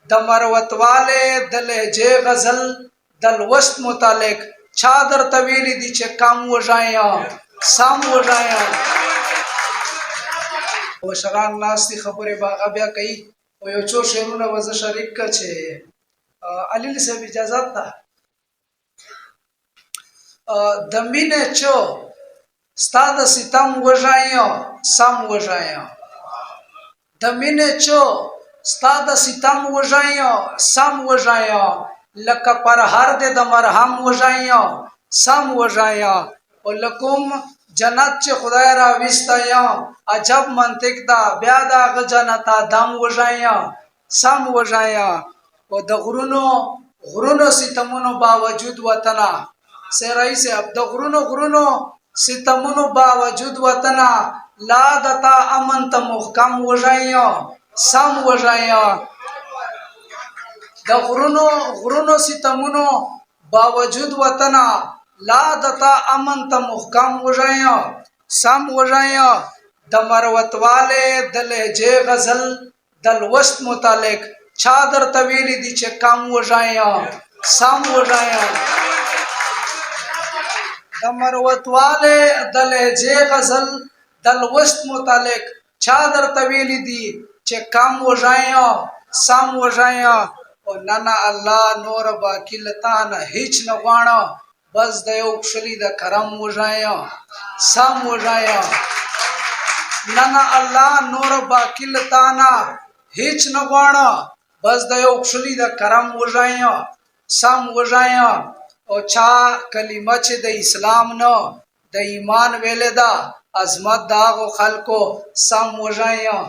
د مروت والے د لهجې غزل د لوست متعلق چا درته ویلي دي چې کم وژایا سم وژایا مشران ناستې خبرې باغه بیا کوي او یو څو شعرونه به زه شریک کړه چې علي صاحب اجازت ده د مینې چو ستا د ستم وژایا سم وژایا د مینې چو ستا د ستم وژایا سم وژایا لکه پر هر دې د مرهم وژایا سم وژایا او لکم جنت چې خدای را وستایا عجب منطق دا بیا د هغه جنت آدم وژایا سم وژایا او د غرونو ستمونو باوجود وطنه سرای صاحب د غرونو ستمونو باوجود وطنه لا دتا امن ته محکم وژایا سم وژایا د غرونو ستمونو باوجود وطنه لا دتا امن ته محکم وژایا سم وژایا د مروت والے د لهجې غزل د لوست متعلق چا درته ویلي دي چې کم وژایا سم وژایا د مروت والے د لهجې غزل د لوست متعلق چا درته ویلي دي چې کم وژایا سم وژایا او نه الله نور باقی لتا نه هیڅ نه غواړه بس د یو کښلي د کرم وژایا سم وژایا نه الله نور باقی لتا نه هیڅ نه غواړه بس د یو کښلي د کرم وژایا سم وژایا او چا کلمه چې د اسلام نه د ایمان ویلې ده عظمت د هغو خلکو سم وژایا